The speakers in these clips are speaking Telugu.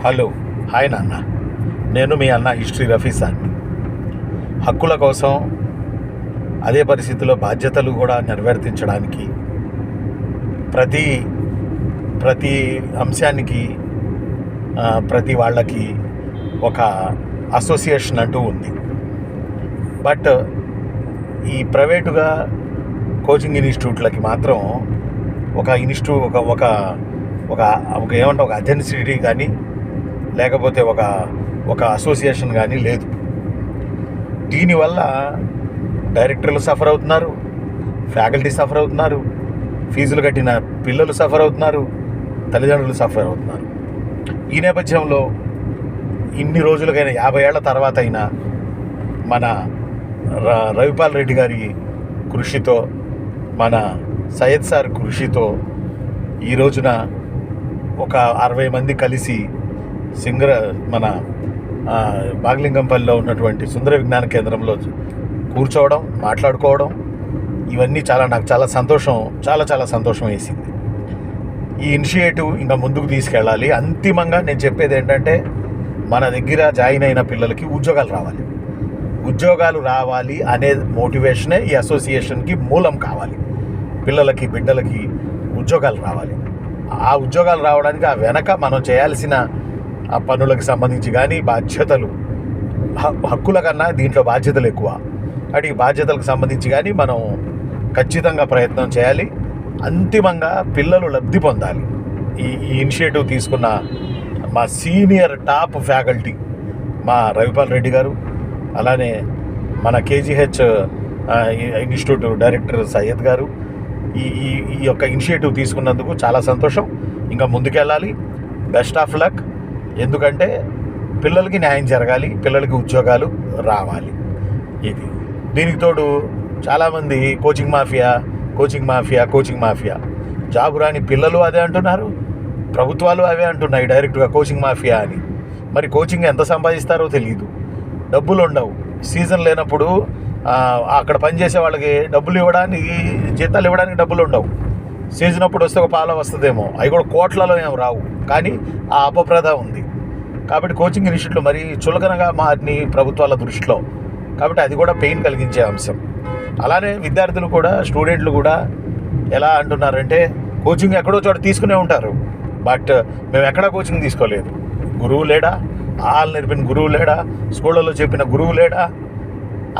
హలో, హాయ్ నాన్న. నేను మీ అన్న హిస్టరీ రఫీ సార్ని. హక్కుల కోసం, అదే పరిస్థితిలో బాధ్యతలు కూడా నిర్వర్తించడానికి ప్రతి అంశానికి ప్రతి వాళ్ళకి ఒక అసోసియేషన్ అంటూ ఉంది. బట్ ఈ ప్రైవేటుగా కోచింగ్ ఇన్స్టిట్యూట్లకి మాత్రం ఒక ఇన్స్టిట్యూట్ ఒక ఏమంటే ఒక అథెంటిసిటీ కానీ లేకపోతే ఒక అసోసియేషన్ కానీ లేదు. దీనివల్ల డైరెక్టర్లు సఫర్ అవుతున్నారు, ఫ్యాకల్టీ సఫర్ అవుతున్నారు, ఫీజులు కట్టిన పిల్లలు సఫర్ అవుతున్నారు, తల్లిదండ్రులు సఫర్ అవుతున్నారు. ఈ నేపథ్యంలో ఇన్ని రోజులకైనా 50 ఏళ్ల తర్వాత అయినా మన రవిపాల్ రెడ్డి గారి కృషితో, మన సయ్యద్ సార్ కృషితో ఈ రోజున ఒక 60 మంది కలిసి మన బాగలింగంపల్లిలో ఉన్నటువంటి సుందర విజ్ఞాన కేంద్రంలో కూర్చోవడం, మాట్లాడుకోవడం, ఇవన్నీ నాకు చాలా సంతోషం వేసింది. ఈ ఇనిషియేటివ్ ఇంకా ముందుకు తీసుకెళ్ళాలి. అంతిమంగా నేను చెప్పేది ఏంటంటే, మన దగ్గర జాయిన్ అయిన పిల్లలకి ఉద్యోగాలు రావాలి అనే మోటివేషనే ఈ అసోసియేషన్కి మూలం కావాలి. పిల్లలకి, బిడ్డలకి ఉద్యోగాలు రావాలి. ఆ ఉద్యోగాలు రావడానికి ఆ వెనక మనం చేయాల్సిన ఆ పనులకు సంబంధించి కానీ బాధ్యతలు, హక్కుల కన్నా దీంట్లో బాధ్యతలు ఎక్కువ. ఈ బాధ్యతలకు సంబంధించి కానీ మనం ఖచ్చితంగా ప్రయత్నం చేయాలి. అంతిమంగా పిల్లలు లబ్ధి పొందాలి. ఈ ఇనిషియేటివ్ తీసుకున్న మా సీనియర్ టాప్ ఫ్యాకల్టీ మా రవిపాల్ రెడ్డి గారు, అలానే మన కేజీహెచ్ ఇన్స్టిట్యూట్ డైరెక్టర్ సయ్యద్ గారు ఈ యొక్క ఇనిషియేటివ్ తీసుకున్నందుకు చాలా సంతోషం. ఇంకా ముందుకెళ్ళాలి. Best of luck. ఎందుకంటే పిల్లలకి న్యాయం జరగాలి, పిల్లలకి ఉద్యోగాలు రావాలి. దీనికి తోడు చాలామంది కోచింగ్ మాఫియా జాబు రాని పిల్లలు అదే అంటున్నారు, ప్రభుత్వాలు అవే అంటున్నాయి డైరెక్ట్గా కోచింగ్ మాఫియా అని. మరి కోచింగ్ ఎంత సంపాదిస్తారో తెలియదు, డబ్బులు ఉండవు. సీజన్ లేనప్పుడు అక్కడ పనిచేసే వాళ్ళకి జీతాలు ఇవ్వడానికి డబ్బులు ఉండవు. సీజన్ అప్పుడు వస్తే ఒక పాల వస్తుందేమో, అవి కూడా కోట్లలో ఏం రావు. కానీ ఆ అపప్రద ఉంది. కాబట్టి కోచింగ్ ఇన్స్టిట్యూట్లు మరీ చులకనగా మారిని ప్రభుత్వాల దృష్టిలో. కాబట్టి అది కూడా పెయిన్ కలిగించే అంశం. అలానే విద్యార్థులు కూడా, స్టూడెంట్లు కూడా ఎలా అంటున్నారంటే, కోచింగ్ ఎక్కడో చోట తీసుకునే ఉంటారు, బట్ మేము ఎక్కడా కోచింగ్ తీసుకోలేదు. గురువు లేడా, నేర్పిన గురువు లేడా, స్కూళ్ళలో చెప్పిన గురువు లేడా.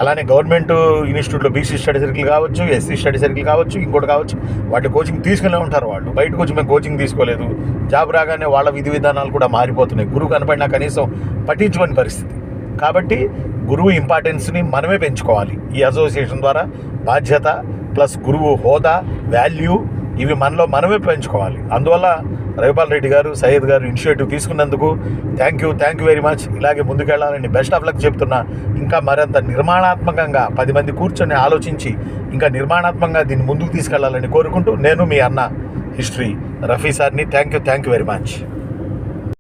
అలానే గవర్నమెంట్ ఇన్స్టిట్యూట్లో బీసీ స్టడీ సర్కిల్ కావచ్చు, ఎస్సీ స్టడీ సర్కిల్ కావచ్చు, ఇంకోటి కావచ్చు, వాటి కోచింగ్ తీసుకునే ఉంటారు వాళ్ళు. బయటకు వచ్చి మేము కోచింగ్ తీసుకోలేదు, జాబ్ రాగానే వాళ్ళ విధి విధానాలు కూడా మారిపోతున్నాయి. గురువు కనపడినా కనీసం పట్టించుకోని పరిస్థితి. కాబట్టి గురువు ఇంపార్టెన్స్ని మనమే పెంచుకోవాలి. ఈ అసోసియేషన్ ద్వారా బాధ్యత ప్లస్ గురువు హోదా, వాల్యూ, ఇవి మనమే పెంచుకోవాలి. అందువల్ల రవిపాల్ రెడ్డి గారు, సయ్యద్ గారు ఇనిషియేటివ్ తీసుకున్నందుకు థ్యాంక్ యూ వెరీ మచ్. ఇలాగే ముందుకెళ్ళాలని బెస్ట్ ఆఫ్ లక్ చెప్తున్నా. ఇంకా మరింత నిర్మాణాత్మకంగా 10 మంది కూర్చొని ఆలోచించి ఇంకా నిర్మాణాత్మకంగా దీన్ని ముందుకు తీసుకెళ్లాలని కోరుకుంటూ, నేను మీ అన్న హిస్టరీ రఫీ సార్ని. Thank you very much.